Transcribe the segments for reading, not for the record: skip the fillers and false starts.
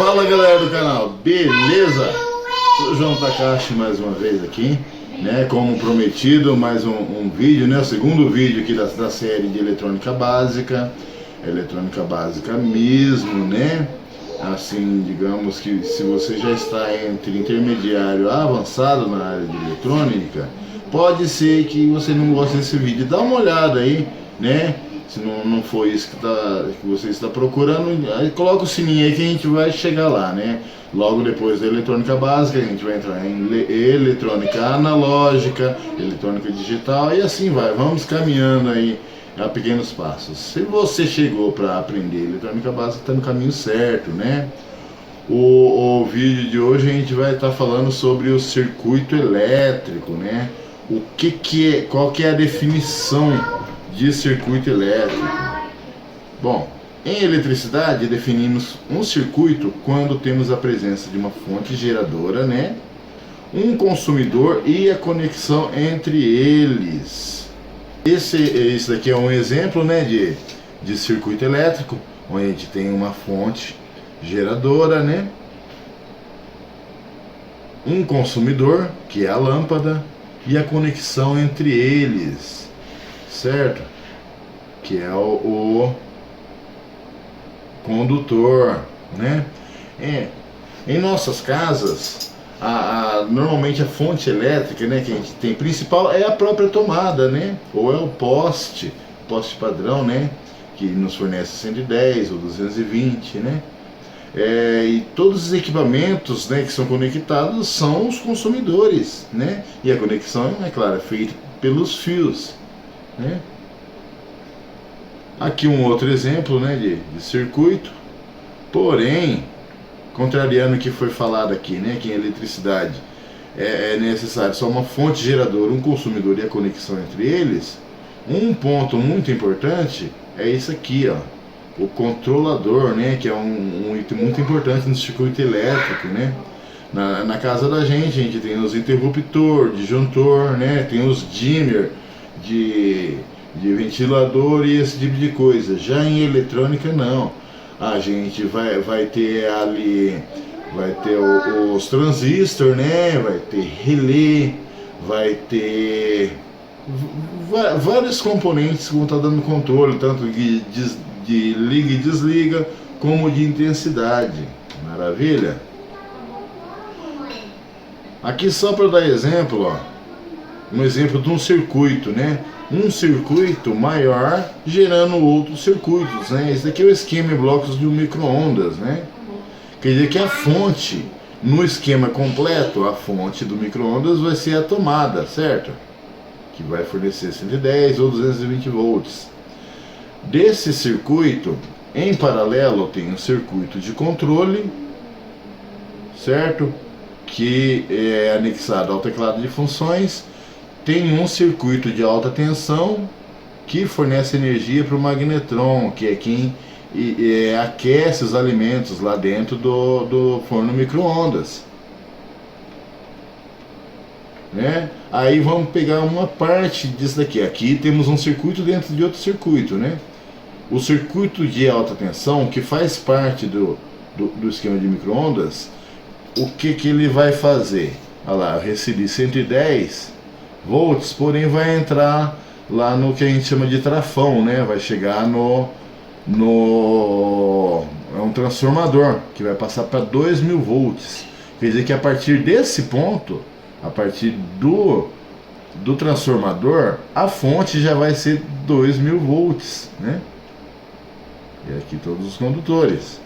Fala galera do canal, beleza? Sou o João Takashi mais uma vez aqui, né? Como prometido, mais um vídeo, né? O segundo vídeo aqui da série de eletrônica básica mesmo, né? Assim, digamos que se você já está entre intermediário a avançado na área de eletrônica, pode ser que você não goste desse vídeo. Dá uma olhada aí, né? Se não for isso que você está procurando, aí coloca o sininho aí que a gente vai chegar lá, né? Logo depois da eletrônica básica, a gente vai entrar em eletrônica analógica, eletrônica digital e assim vai. Vamos caminhando aí a pequenos passos. Se você chegou para aprender eletrônica básica, está no caminho certo, né? O vídeo de hoje a gente vai estar falando sobre o circuito elétrico, né? Qual que é a definição de circuito elétrico? Bom, em eletricidade definimos um circuito quando temos a presença de uma fonte geradora, né? Um consumidor e a conexão entre eles. Esse daqui é um exemplo, né, de circuito elétrico, onde a gente tem uma fonte geradora, né? Um consumidor, que é a lâmpada, e a conexão entre eles, certo? Que é o condutor, né? Em nossas casas, normalmente a fonte elétrica, né, que a gente tem principal é a própria tomada, né? Ou é o poste padrão, né? Que nos fornece 110 ou 220, né? E todos os equipamentos, né, que são conectados são os consumidores, né? E a conexão, é claro, é feita pelos fios, né? Aqui um outro exemplo, né, de circuito, porém, contrariando o que foi falado aqui, né, que em eletricidade é necessário só uma fonte geradora, um consumidor e a conexão entre eles. Um ponto muito importante é isso aqui, ó, o controlador, né, que é um item muito importante no circuito elétrico, né. Na casa da gente, a gente tem os interruptor, disjuntor, né, tem os dimmer de ventilador e esse tipo de coisa. Já em eletrônica não, a gente vai ter ali, vai ter os transistores, né, vai ter relé, vai ter vários componentes que vão estar dando controle, tanto de liga e desliga, como de intensidade. Maravilha? Aqui só para dar exemplo, ó, um exemplo de um circuito, né? Um circuito maior gerando outros circuitos, né? Esse daqui é o esquema em blocos de um micro-ondas, né? Quer dizer que a fonte, no esquema completo, a fonte do micro-ondas vai ser a tomada, certo? Que vai fornecer 110 ou 220 volts. Desse circuito, em paralelo, tem um circuito de controle, certo? Que é anexado ao teclado de funções. Tem um circuito de alta tensão que fornece energia para o magnetron, que é quem aquece os alimentos lá dentro do forno micro-ondas, né? Aí vamos pegar uma parte disso daqui. Aqui temos um circuito dentro de outro circuito, né? O circuito de alta tensão, que faz parte do esquema de micro-ondas, o que ele vai fazer? Olha lá, eu recebi 110 volts, porém vai entrar lá no que a gente chama de trafão, né? Vai chegar é um transformador que vai passar para 2000 volts. Quer dizer que a partir desse ponto, a partir do transformador, a fonte já vai ser 2000 volts, né? E aqui todos os condutores.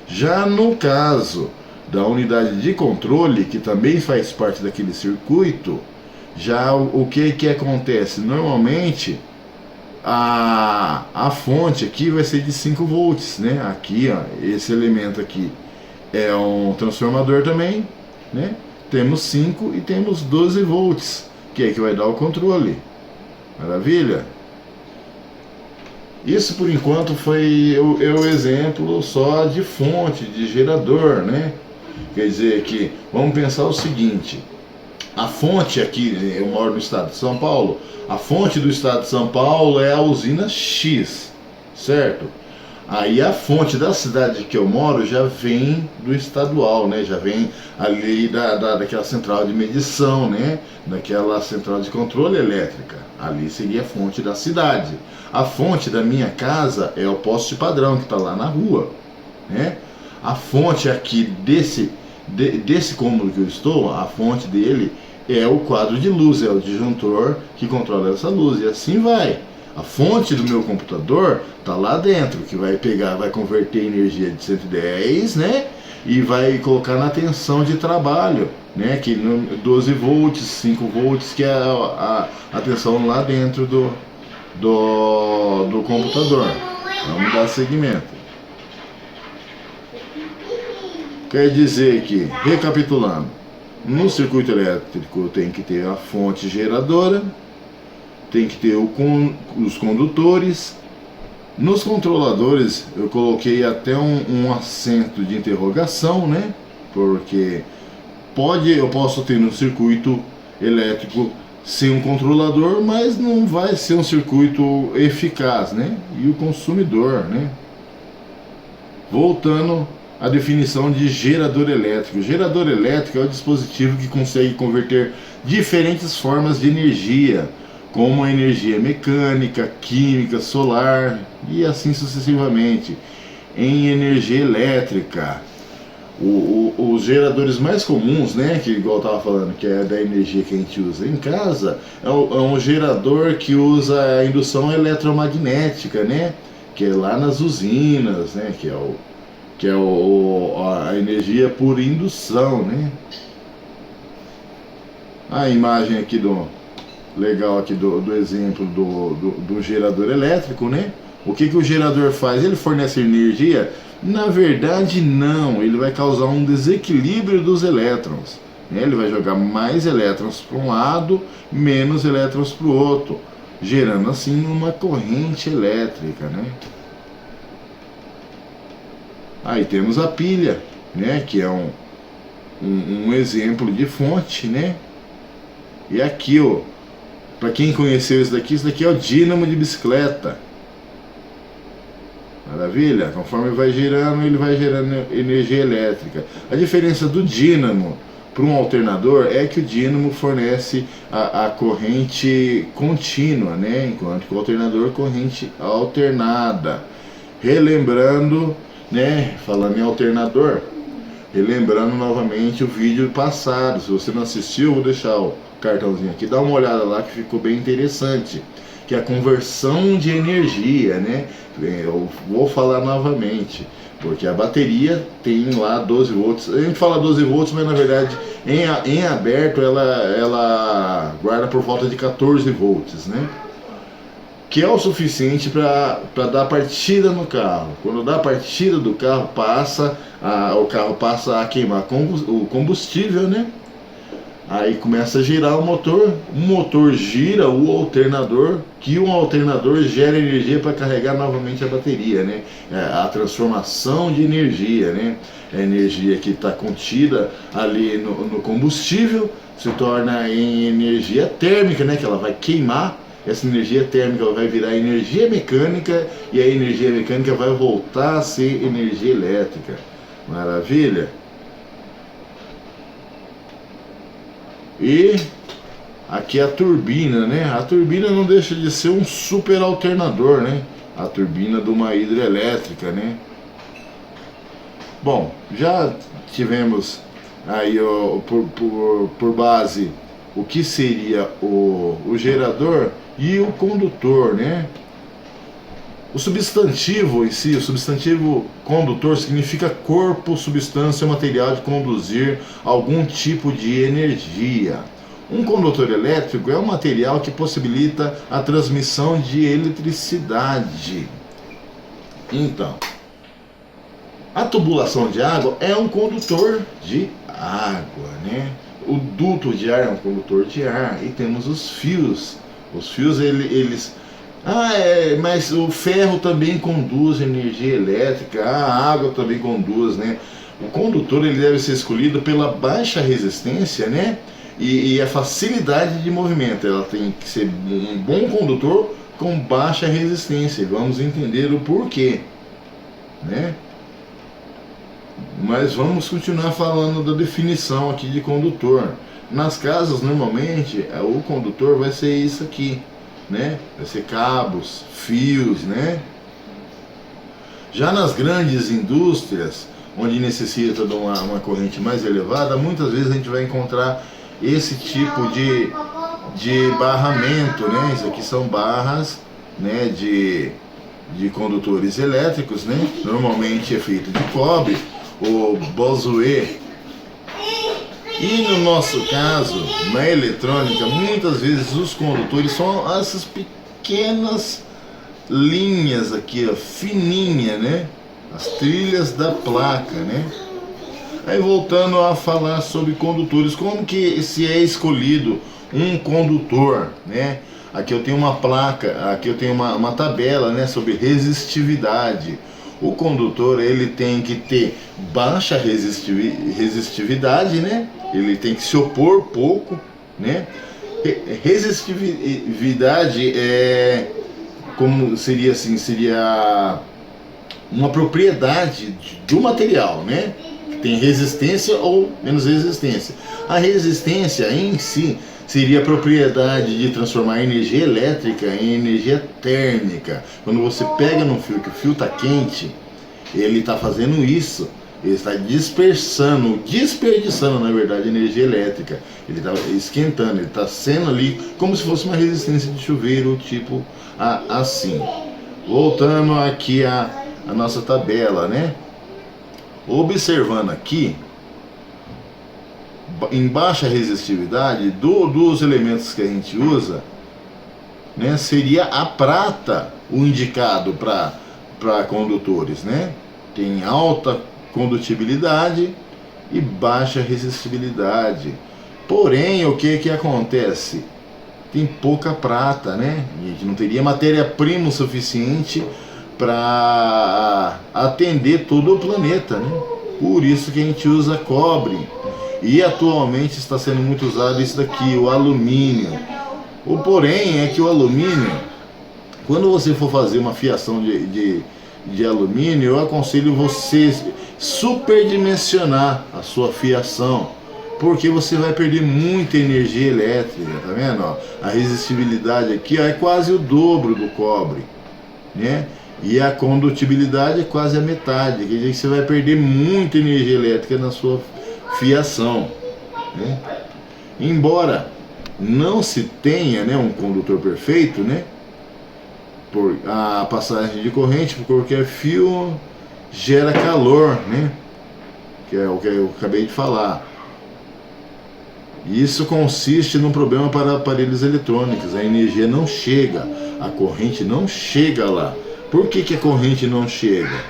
Já no caso da unidade de controle, que também faz parte daquele circuito, já o que acontece? Normalmente a fonte aqui vai ser de 5 volts, né? Aqui, ó, esse elemento aqui é um transformador também, né? Temos 5 e temos 12 volts, que é que vai dar o controle. Maravilha? Isso por enquanto foi o exemplo só de fonte, de gerador, né? Quer dizer que, vamos pensar o seguinte, a fonte aqui, eu moro no estado de São Paulo, a fonte do estado de São Paulo é a usina X, certo? Aí a fonte da cidade que eu moro já vem do estadual, né? Já vem ali daquela central de medição, né? Daquela central de controle elétrica. Ali seria a fonte da cidade. A fonte da minha casa é o poste padrão que está lá na rua, né? A fonte aqui desse cômodo que eu estou, a fonte dele é o quadro de luz, é o disjuntor que controla essa luz, e assim vai. A fonte do meu computador está lá dentro, que vai pegar, vai converter energia de 110, né? E vai colocar na tensão de trabalho, né? Que 12 volts, 5 volts, que é a tensão lá dentro do computador. Vamos dar seguimento. Quer dizer que, recapitulando, no circuito elétrico tem que ter a fonte geradora, tem que ter os condutores. Nos controladores eu coloquei até um acento de interrogação, né? Porque eu posso ter no circuito elétrico sem um controlador, mas não vai ser um circuito eficaz, né? E o consumidor, né? Voltando à definição de gerador elétrico. Gerador elétrico é o dispositivo que consegue converter diferentes formas de energia, como a energia mecânica, química, solar e assim sucessivamente, em energia elétrica. Os geradores mais comuns, né, que igual eu estava falando, que é da energia que a gente usa em casa, é um gerador que usa a indução eletromagnética, né, que é lá nas usinas, né, que é a energia por indução, né. A imagem aqui legal aqui do exemplo do gerador elétrico, né? O que o gerador faz? Ele fornece energia? Na verdade não, ele vai causar um desequilíbrio dos elétrons, né? Ele vai jogar mais elétrons para um lado, menos elétrons para o outro, gerando assim uma corrente elétrica, né? Aí temos a pilha, né? Que é um exemplo de fonte, né? E aqui, ó, para quem conheceu isso daqui é o dínamo de bicicleta. Maravilha? Conforme vai girando, ele vai gerando energia elétrica. A diferença do dínamo para um alternador é que o dínamo fornece a corrente contínua, né? Enquanto que o alternador corrente alternada. Relembrando, né? Falando em alternador, relembrando novamente o vídeo passado. Se você não assistiu, eu vou deixar o cartãozinho aqui, dá uma olhada lá que ficou bem interessante, que é a conversão de energia, né? Eu vou falar novamente, porque a bateria tem lá 12 volts, a gente fala 12 volts, mas na verdade em aberto ela guarda por volta de 14 volts, né? Que é o suficiente para dar partida no carro. Quando dá partida do carro, o carro passa a queimar o combustível, né? Aí começa a girar o motor gira o alternador, que o alternador gera energia para carregar novamente a bateria, né? A transformação de energia, né? A energia que está contida ali no combustível se torna em energia térmica, né? Que ela vai queimar. Essa energia térmica vai virar energia mecânica e a energia mecânica vai voltar a ser energia elétrica. Maravilha? E aqui a turbina, né? A turbina não deixa de ser um super alternador, né? A turbina de uma hidrelétrica, né? Bom, já tivemos aí por base o que seria o gerador e o condutor, né? O substantivo em si, o substantivo condutor significa corpo, substância, material de conduzir algum tipo de energia. Um condutor elétrico é um material que possibilita a transmissão de eletricidade. Então, a tubulação de água é um condutor de água, né? O duto de ar é um condutor de ar e temos os fios. Os fios, eles... mas o ferro também conduz energia elétrica, a água também conduz, né? O condutor ele deve ser escolhido pela baixa resistência, né? E a facilidade de movimento. Ela tem que ser um bom condutor com baixa resistência. Vamos entender o porquê. né? Mas vamos continuar falando da definição aqui de condutor. Nas casas, normalmente, o condutor vai ser isso aqui, né? Vai ser cabos, fios, né? Já nas grandes indústrias, onde necessita de uma corrente mais elevada, muitas vezes a gente vai encontrar esse tipo de barramento, né? Isso aqui são barras, né, de condutores elétricos, né? Normalmente é feito de cobre ou boswell. E no nosso caso, na eletrônica, muitas vezes os condutores são essas pequenas linhas aqui, ó, fininha, né? As trilhas da placa, né? Aí voltando a falar sobre condutores, como que se é escolhido um condutor, né? Aqui eu tenho uma placa, aqui eu tenho uma tabela, né, sobre resistividade. O condutor, ele tem que ter baixa resistividade, né? Ele tem que se opor pouco, né? Resistividade é como seria assim, seria uma propriedade do material, né? Tem resistência ou menos resistência. A resistência em si seria a propriedade de transformar a energia elétrica em energia térmica. Quando você pega num fio que o fio está quente, ele está fazendo isso, ele está desperdiçando na verdade energia elétrica. Ele está esquentando, ele está sendo ali como se fosse uma resistência de chuveiro, tipo assim. Voltando aqui a nossa tabela, né? Observando aqui, em baixa resistividade, dos elementos que a gente usa, né, seria a prata o indicado para condutores, né? Tem alta condutibilidade e baixa resistibilidade. Porém, o que acontece? Tem pouca prata, né? A gente não teria matéria-prima suficiente para atender todo o planeta, né? Por isso que a gente usa cobre. E atualmente está sendo muito usado isso daqui, o alumínio. O porém é que o alumínio, quando você for fazer uma fiação de alumínio, eu aconselho você superdimensionar a sua fiação, porque você vai perder muita energia elétrica, tá vendo? Ó, a resistibilidade aqui, ó, é quase o dobro do cobre, né? E a condutibilidade é quase a metade, quer dizer que você vai perder muita energia elétrica na sua fiação, né? Embora não se tenha, né, um condutor perfeito, né, por a passagem de corrente por qualquer fio gera calor, né, que é o que eu acabei de falar. Isso consiste num problema para aparelhos eletrônicos. A energia não chega, a corrente não chega lá. Por que a corrente não chega?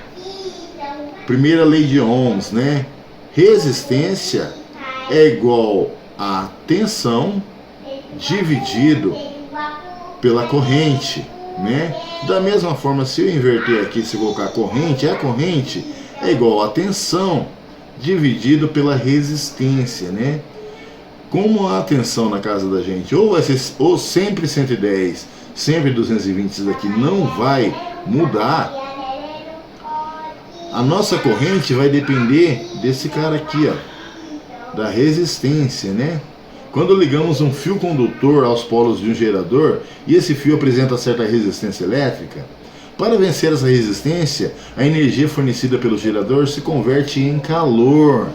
Primeira lei de Ohms, né? Resistência é igual a tensão dividido pela corrente, né? Da mesma forma, se eu inverter aqui, se eu colocar a corrente é igual a tensão dividido pela resistência, né? Como a tensão na casa da gente ou vai ser ou sempre 110, sempre 220, isso daqui não vai mudar, a nossa corrente vai depender desse cara aqui, ó, da resistência, né? Quando ligamos um fio condutor aos polos de um gerador e esse fio apresenta certa resistência elétrica, para vencer essa resistência, a energia fornecida pelo gerador se converte em calor.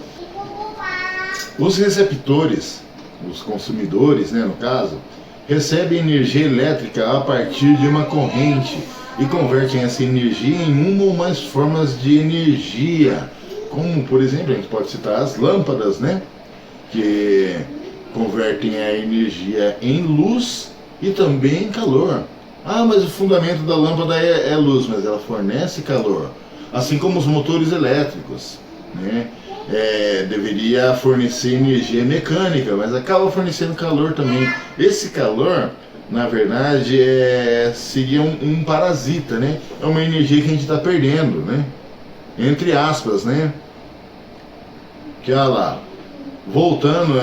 Os receptores, os consumidores, né, no caso, recebem energia elétrica a partir de uma corrente e convertem essa energia em uma ou mais formas de energia, como, por exemplo, a gente pode citar as lâmpadas, né, que convertem a energia em luz e também em calor. Ah, mas o fundamento da lâmpada é luz, mas ela fornece calor. Assim como os motores elétricos, né? Deveria fornecer energia mecânica, mas acaba fornecendo calor também. Esse calor, na verdade, seria um parasita, né? É uma energia que a gente está perdendo, né? Entre aspas, né? Que olha lá, voltando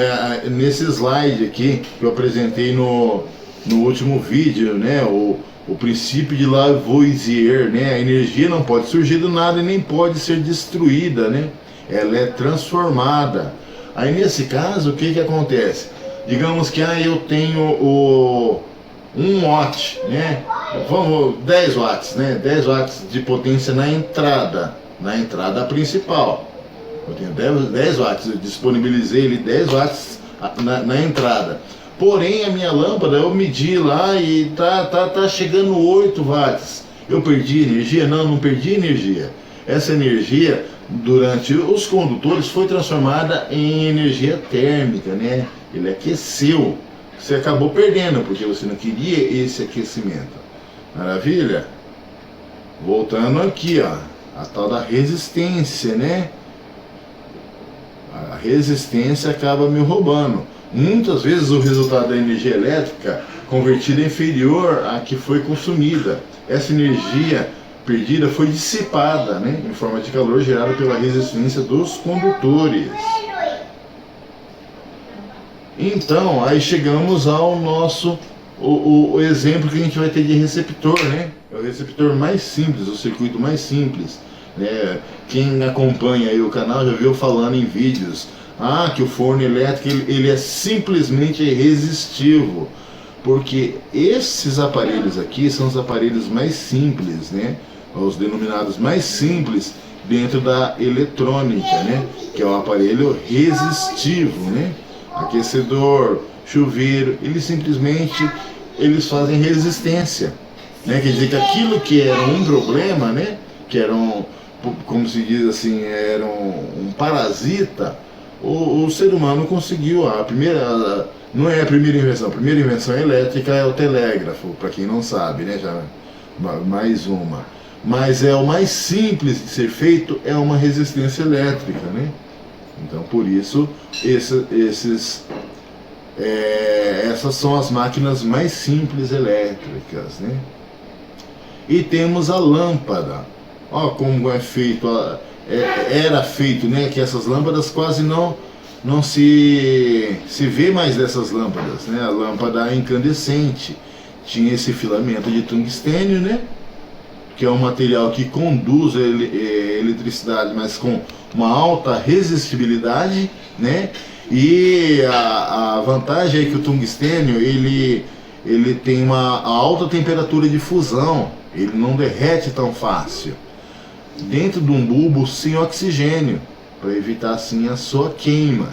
nesse slide aqui que eu apresentei no último vídeo, né? o princípio de Lavoisier, né? A energia não pode surgir do nada e nem pode ser destruída, né? Ela é transformada. Aí nesse caso, o que que acontece? Digamos que eu tenho 1 watt, né? Vamos, 10 watts, né? 10 watts de potência na entrada principal. Eu tenho 10 watts, eu disponibilizei ele 10 watts na entrada. Porém, a minha lâmpada, eu medi lá e tá chegando 8 watts. Eu perdi energia? Não perdi energia. Essa energia, durante os condutores, foi transformada em energia térmica, né? Ele aqueceu. Você acabou perdendo, porque você não queria esse aquecimento. Maravilha? Voltando aqui, ó. A tal da resistência, né? A resistência acaba me roubando. Muitas vezes o resultado da energia elétrica convertida é inferior à que foi consumida. Essa energia perdida foi dissipada, né, em forma de calor gerado pela resistência dos condutores. Então, aí chegamos ao nosso o exemplo que a gente vai ter de receptor, né? É o receptor mais simples, o circuito mais simples. Né? Quem acompanha aí o canal já viu falando em vídeos que o forno elétrico ele é simplesmente resistivo, porque esses aparelhos aqui são os aparelhos mais simples, né? Os denominados mais simples dentro da eletrônica, né? Que é o aparelho resistivo, né? Aquecedor, chuveiro, eles fazem resistência, né? Quer dizer que aquilo que era um problema, né? Que era como se diz assim, era um parasita. O ser humano conseguiu não é a primeira invenção elétrica é o telégrafo, para quem não sabe, né? Já mais uma, mas é o mais simples de ser feito, é uma resistência elétrica, né? Então por isso essas são as máquinas mais simples elétricas, né? E temos a lâmpada. Ó, como é feito era feito, né, que essas lâmpadas quase não se vê mais dessas lâmpadas, né? A lâmpada incandescente tinha esse filamento de tungstênio, né, que é um material que conduz a eletricidade, mas com uma alta resistibilidade, né? E a vantagem é que o tungstênio ele tem uma alta temperatura de fusão, ele não derrete tão fácil dentro de um bulbo sem oxigênio, para evitar assim a sua queima.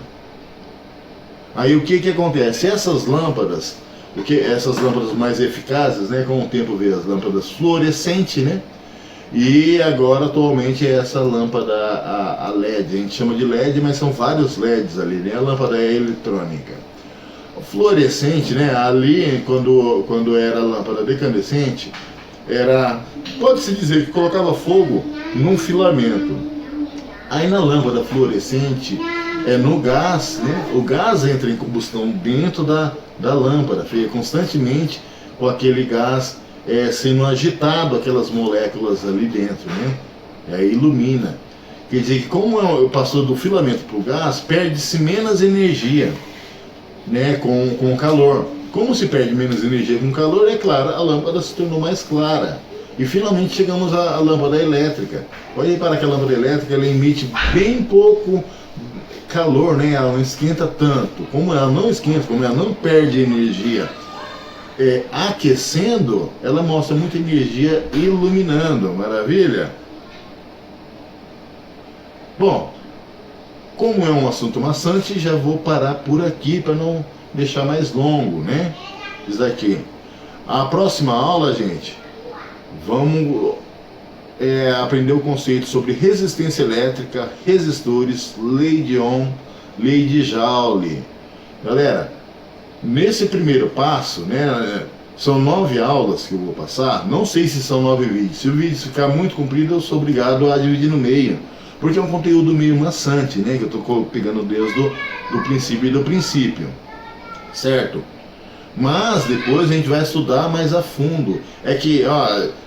Aí o que acontece? Essas lâmpadas mais eficazes, né? Com o tempo veio as lâmpadas fluorescentes, né? E agora atualmente é essa lâmpada a LED, a gente chama de LED, mas são vários LEDs ali, né? A lâmpada é eletrônica. O fluorescente, né? Ali quando era a lâmpada decandescente, pode-se dizer que colocava fogo num filamento. Aí na lâmpada fluorescente, no gás, né? O gás entra em combustão dentro da lâmpada, fica constantemente com aquele gás sendo agitado, aquelas moléculas ali dentro, né? E aí ilumina. Quer dizer que como passou do filamento para o gás, perde-se menos energia, né? Com o calor. Como se perde menos energia com calor, é claro, a lâmpada se tornou mais clara. E finalmente chegamos à lâmpada elétrica. Pode reparar que a lâmpada elétrica ela emite bem pouco calor, né? Ela não esquenta tanto. Como ela não esquenta, como ela não perde energia aquecendo, ela mostra muita energia iluminando. Maravilha? Bom, como é um assunto maçante, já vou parar por aqui para não deixar mais longo, né? Isso daqui. A próxima aula, gente, vamos aprender o conceito sobre resistência elétrica, resistores, lei de Ohm, lei de Joule. Galera, nesse primeiro passo, né, são 9 aulas que eu vou passar. Não sei se são 9 vídeos. Se o vídeo ficar muito comprido, eu sou obrigado a dividir no meio, porque é um conteúdo meio maçante, né, que eu estou pegando desde do princípio e do princípio, certo? Mas depois a gente vai estudar mais a fundo. É que,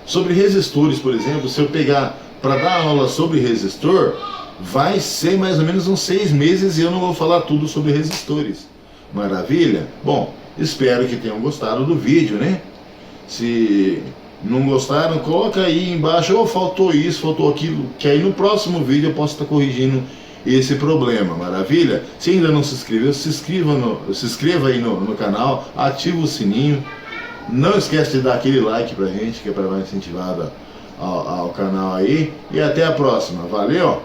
sobre resistores, por exemplo, se eu pegar para dar aula sobre resistor, vai ser mais ou menos uns 6 meses e eu não vou falar tudo sobre resistores. Maravilha? Bom, espero que tenham gostado do vídeo, né? Se não gostaram, coloca aí embaixo, ou faltou isso, faltou aquilo, que aí no próximo vídeo eu posso estar corrigindo esse problema, maravilha? Se ainda não se inscreveu, se inscreva aí no canal, ativa o sininho, não esquece de dar aquele like pra gente, que é para dar uma incentivada ao canal aí, e até a próxima, valeu?